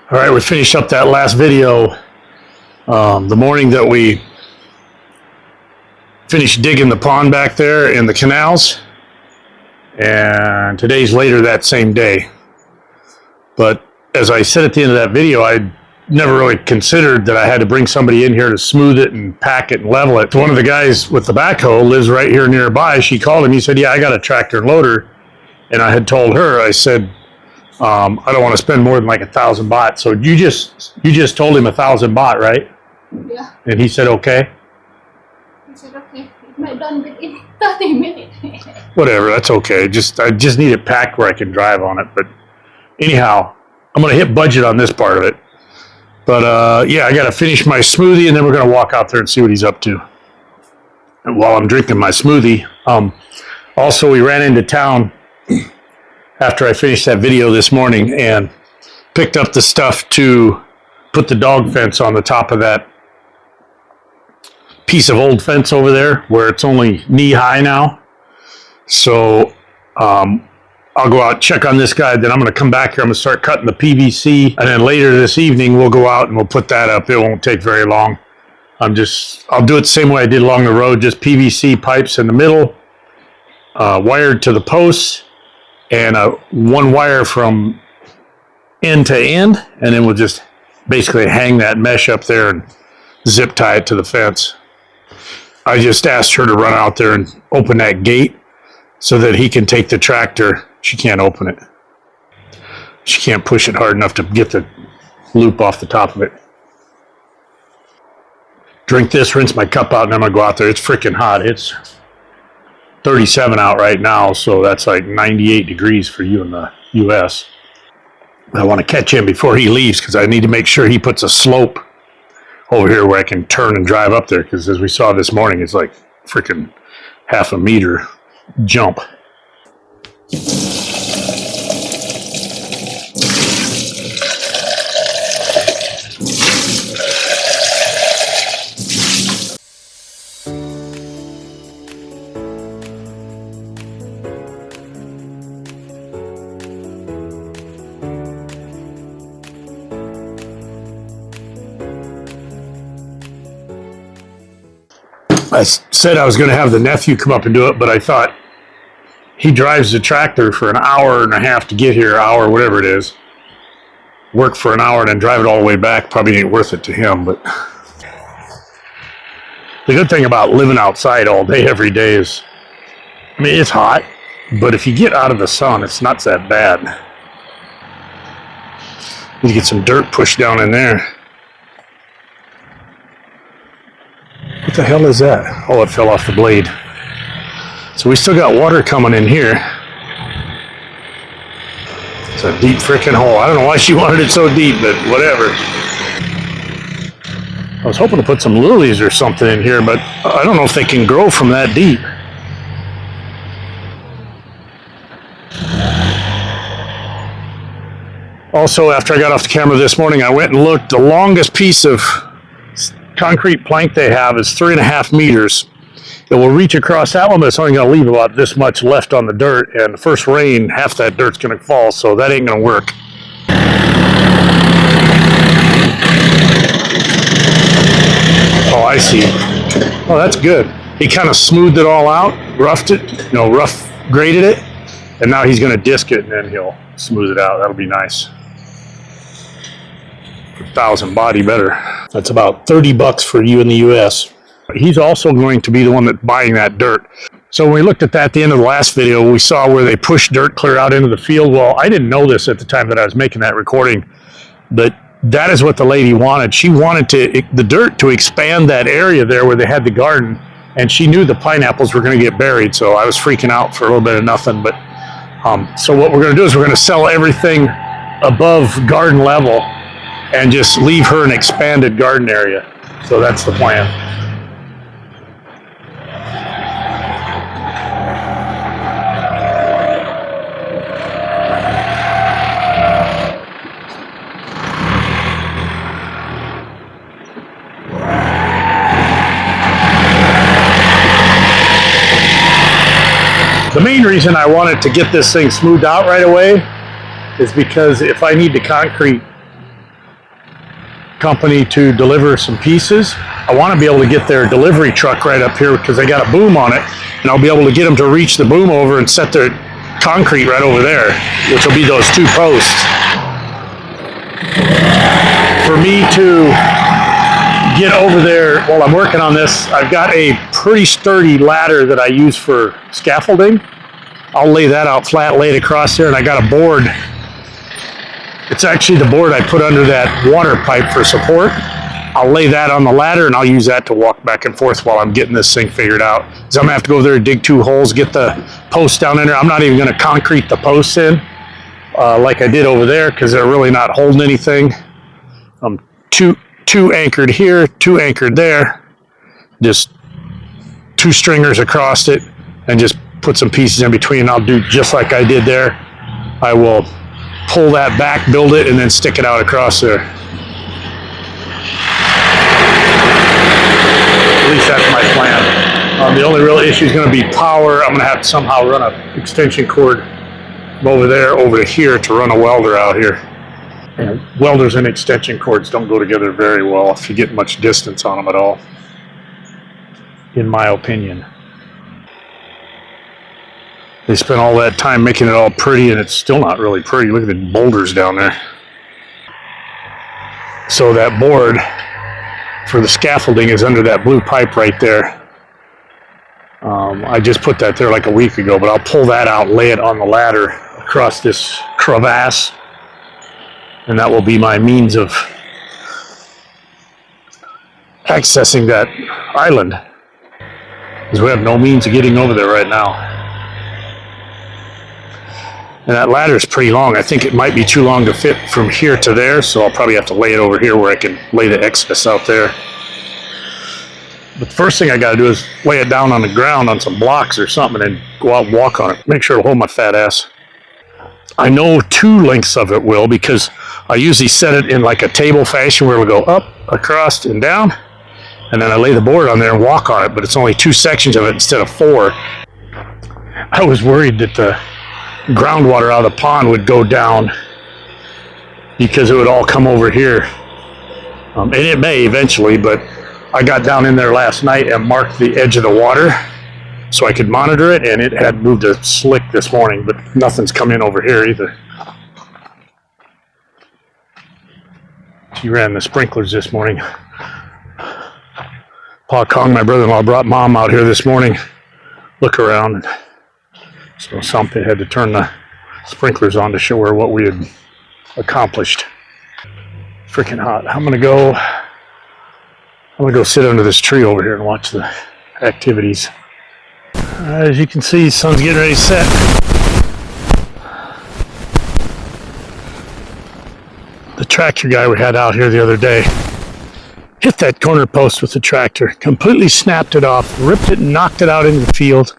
All right, we finished up that last video the morning that we finished digging the pond back there in the canals, and today's later that same day. But as I said at the end of that video, I never really considered that I had to bring somebody in here to smooth it and pack it and level it. One of the guys with the backhoe lives right here nearby. She called him. He said, yeah, I got a tractor and loader. And I had told her, I said, I don't want to spend more than like 1,000 baht. So you just told him 1,000 baht, right? Yeah. And he said, okay. He said, okay. It might done within 30 minutes. Whatever, that's okay. I just need it packed where I can drive on it. But anyhow, I'm going to hit budget on this part of it. But yeah, I got to finish my smoothie, and then we're going to walk out there and see what he's up to. And while I'm drinking my smoothie, also we ran into town after I finished that video this morning and picked up the stuff to put the dog fence on the top of that piece of old fence over there where it's only knee high now. So I'll go out, check on this guy, then I'm going to come back here. I'm going to start cutting the PVC, and then later this evening we'll go out and we'll put that up. It won't take very long. I'll do it the same way I did along the road, just PVC pipes in the middle, wired to the posts, and one wire from end to end, and then we'll just basically hang that mesh up there and zip tie it to the fence. I just asked her to run out there and open that gate so that he can take the tractor. She can't open it. She can't push it hard enough to get the loop off the top of it. Drink this, rinse my cup out, and I'm going to go out there. It's freaking hot. It's 37 out right now, so that's like 98 degrees for you in the U.S. I want to catch him before he leaves because I need to make sure he puts a slope over here where I can turn and drive up there, because as we saw this morning, it's like freaking half a meter jump. I said I was going to have the nephew come up and do it, but I thought he drives the tractor for an hour and a half to get here, hour, whatever it is. Work for an hour and then drive it all the way back. Probably ain't worth it to him. But the good thing about living outside all day, every day is, I mean, it's hot, but if you get out of the sun, it's not that bad. You get some dirt pushed down in there. What the hell is that? Oh, it fell off the blade. So we still got water coming in here. It's a deep freaking hole. I don't know why she wanted it so deep, but whatever. I was hoping to put some lilies or something in here, but I don't know if they can grow from that deep. Also, after I got off the camera this morning, I went and looked. The longest piece of concrete plank they have is 3.5 meters. It will reach across that one, but it's only going to leave about this much left on the dirt, and the first rain, half that dirt's going to fall, so that ain't going to work. Oh, I see. Oh, that's good. He kind of smoothed it all out, roughed it, rough graded it, and now he's going to disc it, and then he'll smooth it out. That'll be nice. 1,000 baht better. That's about 30 bucks for you in the U.S. He's also going to be the one that's buying that dirt. So when we looked at that at the end of the last video, we saw where they pushed dirt clear out into the field. Well, I didn't know this at the time that I was making that recording, but that is what the lady wanted. She wanted the dirt to expand that area there where they had the garden, and she knew the pineapples were going to get buried, so I was freaking out for a little bit of nothing. But so what we're going to do is we're going to sell everything above garden level and just leave her an expanded garden area. So that's the plan. The main reason I wanted to get this thing smoothed out right away is because if I need to concrete company to deliver some pieces. I want to be able to get their delivery truck right up here because they got a boom on it, and I'll be able to get them to reach the boom over and set their concrete right over there, which will be those 2 posts. For me to get over there while I'm working on this, I've got a pretty sturdy ladder that I use for scaffolding. I'll lay that out flat, lay it across there, and I got a board. It's actually the board I put under that water pipe for support. I'll lay that on the ladder, and I'll use that to walk back and forth while I'm getting this thing figured out. So I'm gonna have to go there and dig 2 holes, get the posts down in there. I'm not even gonna concrete the posts in like I did over there because they're really not holding anything. Two anchored here, 2 anchored there, just 2 stringers across it, and just put some pieces in between. I'll do just like I did there. I will pull that back, build it, and then stick it out across there. At least that's my plan. The only real issue is going to be power. I'm going to have to somehow run an extension cord from over there over to here to run a welder out here. And welders and extension cords don't go together very well if you get much distance on them at all, in my opinion. They spent all that time making it all pretty, and it's still not really pretty. Look at the boulders down there. So that board for the scaffolding is under that blue pipe right there. I just put that there like a week ago, but I'll pull that out, lay it on the ladder across this crevasse, and that will be my means of accessing that island, because we have no means of getting over there right now. And that ladder is pretty long. I think it might be too long to fit from here to there, so I'll probably have to lay it over here where I can lay the excess out there. But the first thing I got to do is lay it down on the ground on some blocks or something and go out and walk on it. Make sure it'll hold my fat ass. I know 2 lengths of it will, because I usually set it in like a table fashion where it'll go up, across, and down. And then I lay the board on there and walk on it, but it's only 2 sections of it instead of 4. I was worried that the groundwater out of the pond would go down because it would all come over here. And it may eventually, but I got down in there last night and marked the edge of the water so I could monitor it, and it had moved a slick this morning, but nothing's come in over here either. She ran the sprinklers this morning. Pa Kong, my brother-in-law, brought Mom out here this morning, look around, and so something had to turn the sprinklers on to show her what we had accomplished. Freaking hot. I'm gonna go sit under this tree over here and watch the activities. As you can see, the sun's getting ready to set. The tractor guy we had out here the other day hit that corner post with the tractor, completely snapped it off, ripped it and knocked it out into the field.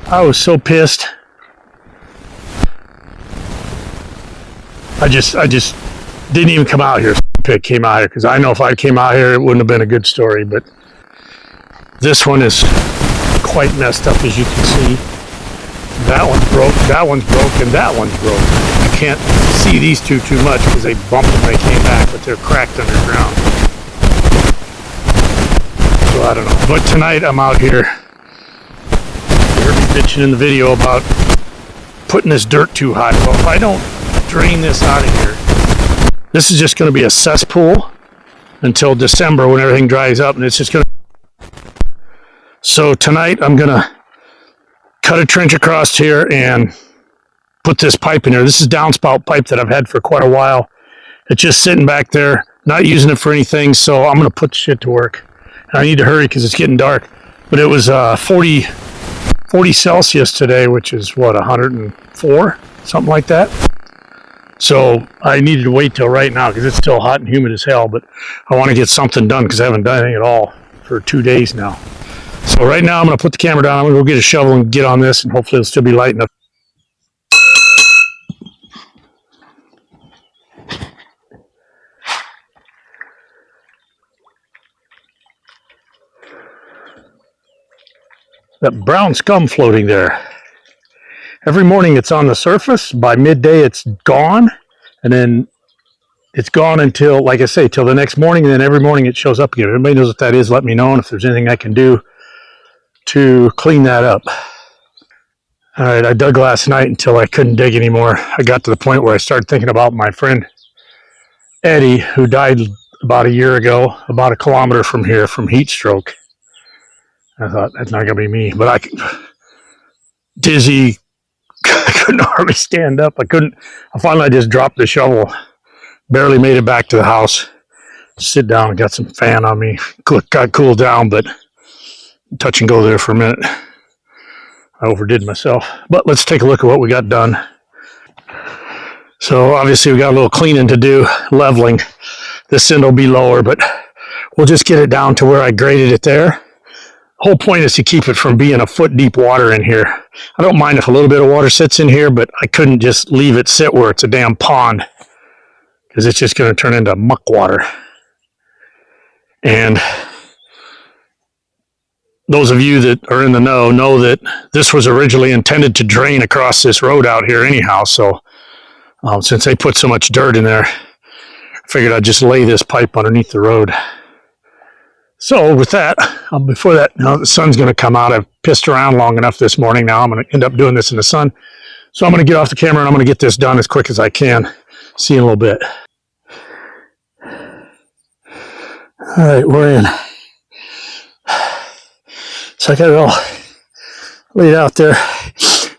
I was so pissed. I just didn't even come out here. Pick came out here because I know if I came out here, it wouldn't have been a good story. But this one is quite messed up, as you can see. That one's broke, that one's broke, and that one's broke. I can't see these two too much because they bumped when they came back, but they're cracked underground. So I don't know. But tonight I'm out here. You heard me bitching in the video about putting this dirt too high. Well, if I don't drain this out of here, this is just going to be a cesspool until December when everything dries up, and it's just going to... So tonight I'm going to cut a trench across here and put this pipe in here. This is downspout pipe that I've had for quite a while. It's just sitting back there, not using it for anything, so I'm going to put the shit to work. And I need to hurry because it's getting dark. But it was 40 Celsius today, which is what, 104? Something like that. So I needed to wait till right now because it's still hot and humid as hell, but I want to get something done because I haven't done anything at all for 2 days now. So right now I'm going to put the camera down. I'm going to go get a shovel and get on this, and hopefully it'll still be light enough. That brown scum floating there. Every morning it's on the surface. By midday it's gone. And then it's gone until, like I say, till the next morning, and then every morning it shows up again. If anybody knows what that is, let me know, and if there's anything I can do to clean that up. All right, I dug last night until I couldn't dig anymore. I got to the point where I started thinking about my friend Eddie, who died about a year ago, about a kilometer from here from heat stroke. I thought, that's not going to be me. But dizzy, I couldn't hardly stand up. I finally just dropped the shovel, barely made it back to the house, sit down and got some fan on me. Got cooled down, but touch and go there for a minute. I overdid myself. But let's take a look at what we got done. So obviously we got a little cleaning to do, leveling. This end will be lower, but we'll just get it down to where I graded it there. Whole point is to keep it from being a foot deep water in here. I don't mind if a little bit of water sits in here, but I couldn't just leave it sit where it's a damn pond, because it's just going to turn into muck water. And those of you that are in the know that this was originally intended to drain across this road out here anyhow. So since they put so much dirt in there, I figured I'd just lay this pipe underneath the road. So with that, before that, the sun's going to come out. I've pissed around long enough this morning. Now I'm going to end up doing this in the sun. So I'm going to get off the camera and I'm going to get this done as quick as I can. See you in a little bit. All right, we're in. So I got it all laid out there.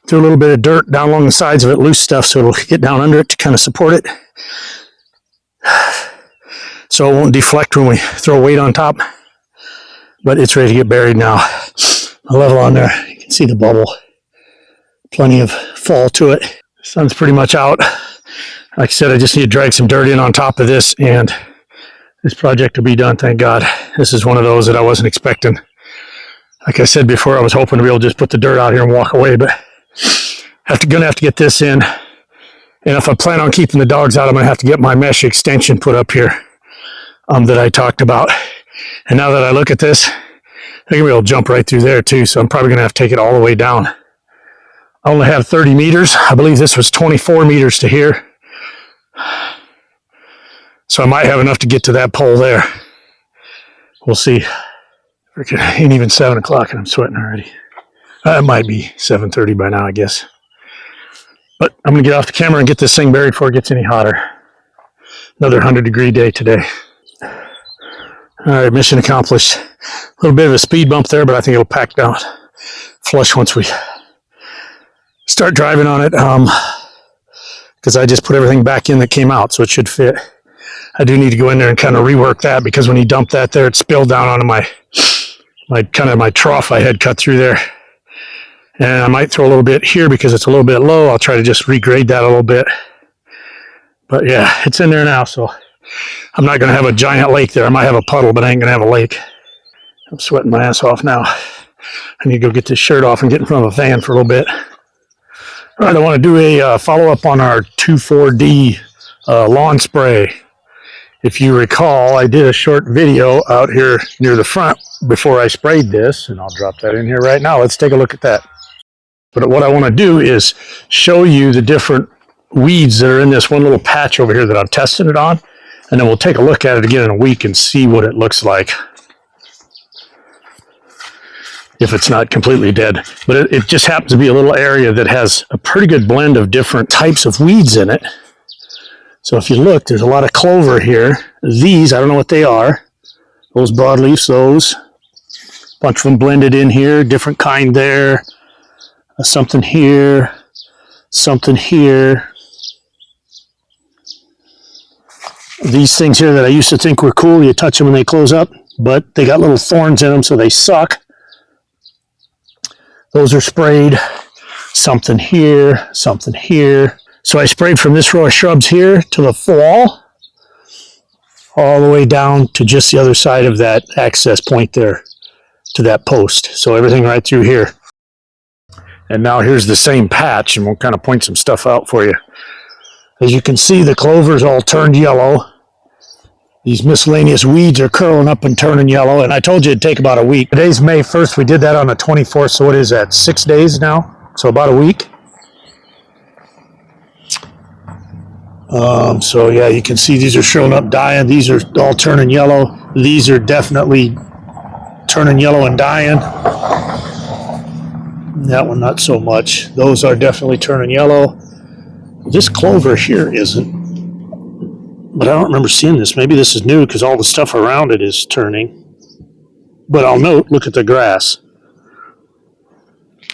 Threw a little bit of dirt down along the sides of it, loose stuff, so it'll get down under it to kind of support it. So it won't deflect when we throw weight on top. But it's ready to get buried now. A level on there, you can see the bubble. Plenty of fall to it. The sun's pretty much out. Like I said, I just need to drag some dirt in on top of this, and this project will be done, thank God. This is one of those that I wasn't expecting. Like I said before, I was hoping to be able to just put the dirt out here and walk away, but gonna have to get this in. And if I plan on keeping the dogs out, I'm gonna have to get my mesh extension put up here that I talked about. And now that I look at this, I can be able to jump right through there too, so I'm probably gonna have to take it all the way down. I only have 30 meters. I believe this was 24 meters to here. So I might have enough to get to that pole there. We'll see. It ain't even 7 o'clock and I'm sweating already. It might be 7:30 by now, I guess. But I'm going to get off the camera and get this thing buried before it gets any hotter. Another 100-degree day today. All right, mission accomplished. A little bit of a speed bump there, but I think it'll pack down flush once we start driving on it. Because I just put everything back in that came out, so it should fit. I do need to go in there and kind of rework that, because when you dump that there, it spilled down onto my trough I had cut through there. And I might throw a little bit here because it's a little bit low. I'll try to just regrade that a little bit. But yeah, it's in there now, so I'm not going to have a giant lake there. I might have a puddle, but I ain't going to have a lake. I'm sweating my ass off now. I need to go get this shirt off and get in front of a fan for a little bit. All right, I want to do a follow-up on our 2,4-D lawn spray. If you recall, I did a short video out here near the front before I sprayed this, and I'll drop that in here right now. Let's take a look at that. But what I want to do is show you the different weeds that are in this one little patch over here that I'm testing it on, and then we'll take a look at it again in a week and see what it looks like, if it's not completely dead. But it just happens to be a little area that has a pretty good blend of different types of weeds in it. So if you look, there's a lot of clover here. These, I don't know what they are. Those broadleafs, those. A bunch of them blended in here, different kind there. Something here, something here. These things here that I used to think were cool, you touch them and they close up, but they got little thorns in them, so they suck. Those are sprayed. Something here, something here. So I sprayed from this row of shrubs here to the wall, all the way down to just the other side of that access point there, to that post. So everything right through here. And now here's the same patch, and we'll kind of point some stuff out for you. As you can see, the clover's all turned yellow. These miscellaneous weeds are curling up and turning yellow, and I told you it'd take about a week. Today's May 1st. We did that on the 24th, so what is that, 6 days now? So about a week. So yeah, you can see these are showing up dying. These are all turning yellow. These are definitely turning yellow and dying. That one not so much. Those are definitely turning yellow. This clover here isn't, but I don't remember seeing this. Maybe this is new because all the stuff around it is turning. But I'll note, look at the grass.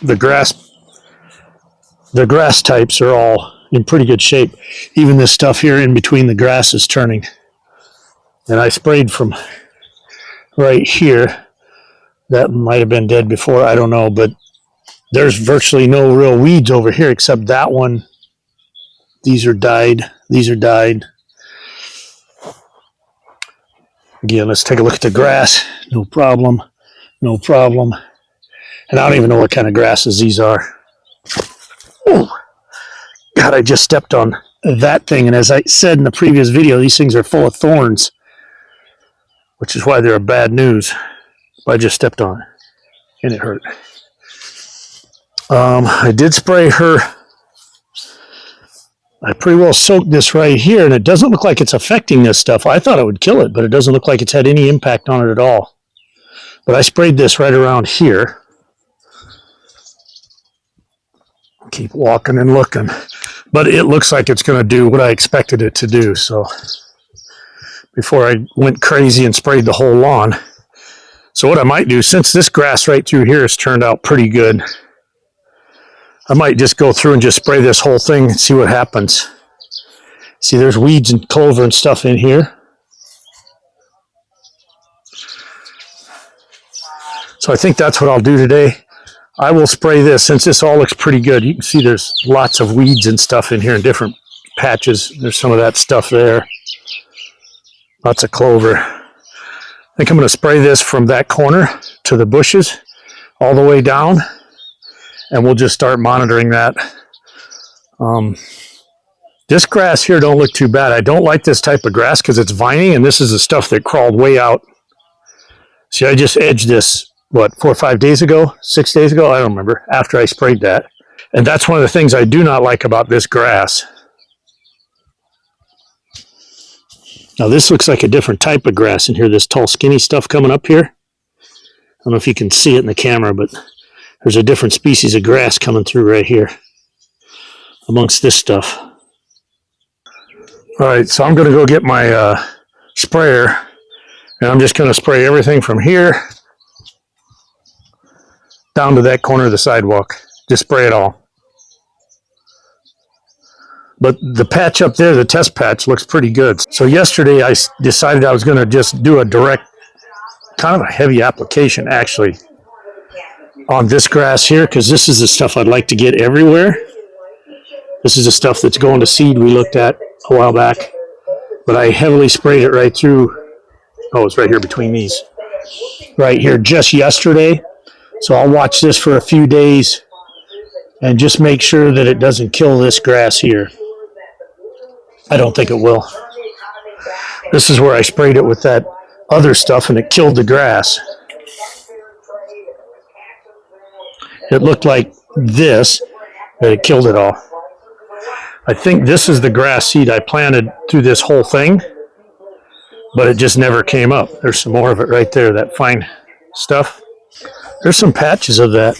The grass types are all in pretty good shape. Even this stuff here in between the grass is turning. And I sprayed from right here. That might have been dead before, I don't know, but there's virtually no real weeds over here except that one. These are dyed. These are dyed. Again, let's take a look at the grass. No problem. No problem. And I don't even know what kind of grasses these are. Oh, God, I just stepped on that thing. And as I said in the previous video, these things are full of thorns, which is why they're bad news. But I just stepped on it, and it hurt. I did spray her. I pretty well soaked this right here, and it doesn't look like it's affecting this stuff. I thought it would kill it, but it doesn't look like it's had any impact on it at all. But I sprayed this right around here. Keep walking and looking. But it looks like it's going to do what I expected it to do. So before I went crazy and sprayed the whole lawn. So what I might do, since this grass right through here has turned out pretty good, I might just go through and just spray this whole thing and see what happens. See, there's weeds and clover and stuff in here. So I think that's what I'll do today. I will spray this since this all looks pretty good. You can see there's lots of weeds and stuff in here in different patches. There's some of that stuff there. Lots of clover. I think I'm going to spray this from that corner to the bushes all the way down. And we'll just start monitoring that. This grass here don't look too bad. I don't like this type of grass because it's viney, and this is the stuff that crawled way out. See, I just edged this, what, 4 or 5 days ago? 6 days ago? I don't remember, after I sprayed that. And that's one of the things I do not like about this grass. Now, this looks like a different type of grass in here, this tall, skinny stuff coming up here. I don't know if you can see it in the camera, but there's a different species of grass coming through right here amongst this stuff. All right, so I'm going to go get my sprayer, and I'm just going to spray everything from here down to that corner of the sidewalk. Just spray it all. But the patch up there, the test patch, looks pretty good. So yesterday I decided I was going to just do a direct, kind of a heavy application actually, on this grass here, because this is the stuff I'd like to get everywhere. This is the stuff that's going to seed we looked at a while back. But I heavily sprayed it right through. Oh, it's right here between these. Right here just yesterday. So I'll watch this for a few days and just make sure that it doesn't kill this grass here. I don't think it will. This is where I sprayed it with that other stuff and it killed the grass. It looked like this, but it killed it all. I think this is the grass seed I planted through this whole thing, but it just never came up. There's some more of it right there, that fine stuff. There's some patches of that.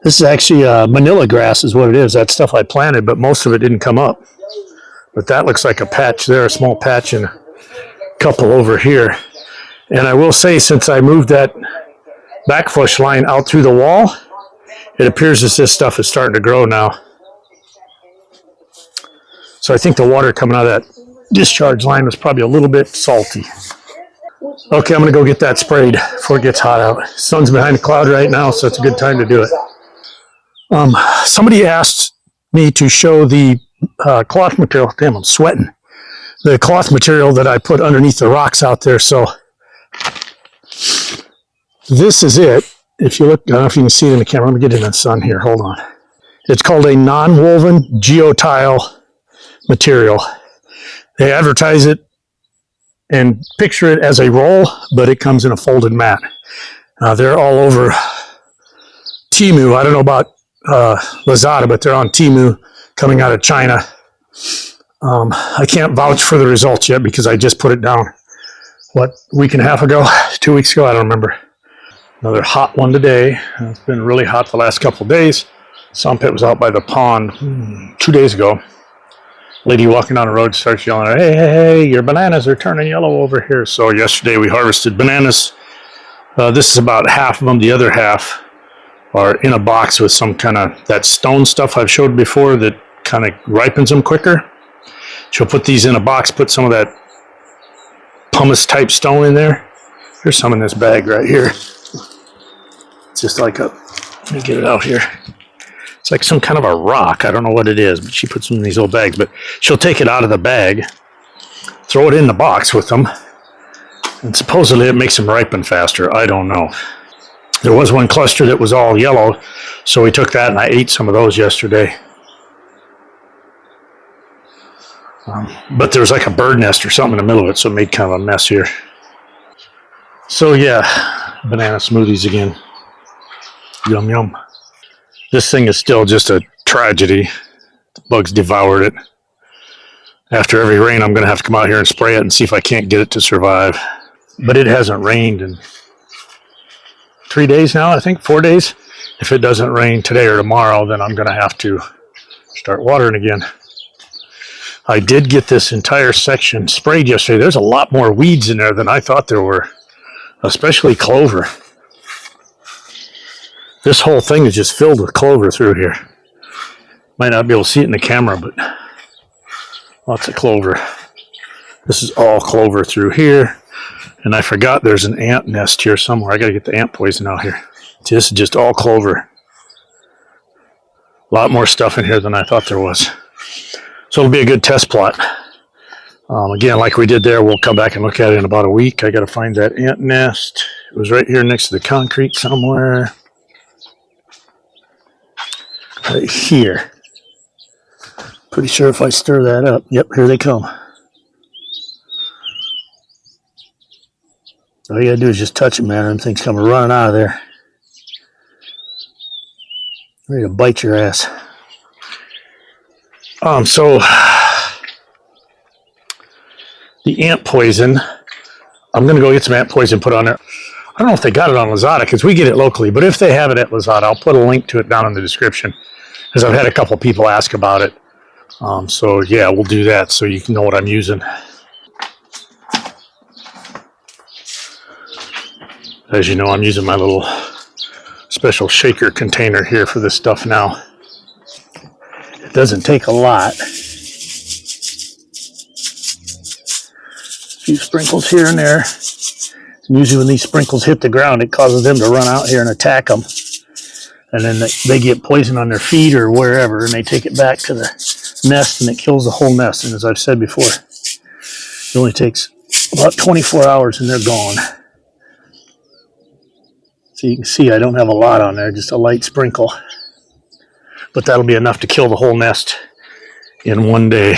This is actually Manila grass is what it is. That stuff I planted, but most of it didn't come up. But that looks like a patch there, a small patch, and a couple over here. And I will say, since I moved that backbush line out through the wall, it appears as this stuff is starting to grow now. So I think the water coming out of that discharge line was probably a little bit salty. Okay, I'm going to go get that sprayed before it gets hot out. Sun's behind a cloud right now, so it's a good time to do it. Somebody asked me to show the cloth material. Damn, I'm sweating. The cloth material that I put underneath the rocks out there. So this is it. If you look, I don't know if you can see it in the camera. Let me get it in the sun here. Hold on. It's called a non-woven geotile material. They advertise it and picture it as a roll, but it comes in a folded mat. They're all over Temu. I don't know about Lazada, but they're on Temu, coming out of China. I can't vouch for the results yet because I just put it down, what, a week and a half ago, 2 weeks ago, I don't remember. Another hot one today. It's been really hot the last couple of days. Some pit was out by the pond 2 days ago. Lady walking down the road starts yelling, hey, hey, hey, your bananas are turning yellow over here. So yesterday we harvested bananas. This is about half of them. The other half are in a box with some kind of that stone stuff I've showed before that kind of ripens them quicker. She'll put these in a box, put some of that pumice type stone in there. There's some in this bag right here. It's just like a, let me get it out here. It's like some kind of a rock. I don't know what it is, but she puts them in these old bags. But she'll take it out of the bag, throw it in the box with them, and supposedly it makes them ripen faster. I don't know. There was one cluster that was all yellow, so we took that and I ate some of those yesterday. But there was like a bird nest or something in the middle of it, so it made kind of a mess here. So yeah, banana smoothies again. Yum, yum. This thing is still just a tragedy. The bugs devoured it. After every rain, I'm going to have to come out here and spray it and see if I can't get it to survive. But it hasn't rained in 3 days now, I think, 4 days. If it doesn't rain today or tomorrow, then I'm going to have to start watering again. I did get this entire section sprayed yesterday. There's a lot more weeds in there than I thought there were, especially clover. This whole thing is just filled with clover through here. Might not be able to see it in the camera, but lots of clover. This is all clover through here. And I forgot there's an ant nest here somewhere. I got to get the ant poison out here. This is just all clover. A lot more stuff in here than I thought there was. So it'll be a good test plot. Again, like we did there, we'll come back and look at it in about a week. I got to find that ant nest. It was right here next to the concrete somewhere. Right here. Pretty sure if I stir that up, yep, here they come. All you gotta do is just touch them, man. Them things come running out of there. Ready to bite your ass. So the ant poison, I'm gonna go get some ant poison put on there. I don't know if they got it on Lazada because we get it locally, but if they have it at Lazada, I'll put a link to it down in the description because I've had a couple people ask about it. So yeah, we'll do that so you can know what I'm using. As you know, I'm using my little special shaker container here for this stuff now. It doesn't take a lot. A few sprinkles here and there. And usually when these sprinkles hit the ground, it causes them to run out here and attack them. And then they get poison on their feet or wherever, and they take it back to the nest, and it kills the whole nest. And as I've said before, it only takes about 24 hours and they're gone. So you can see I don't have a lot on there, just a light sprinkle. But that'll be enough to kill the whole nest in 1 day.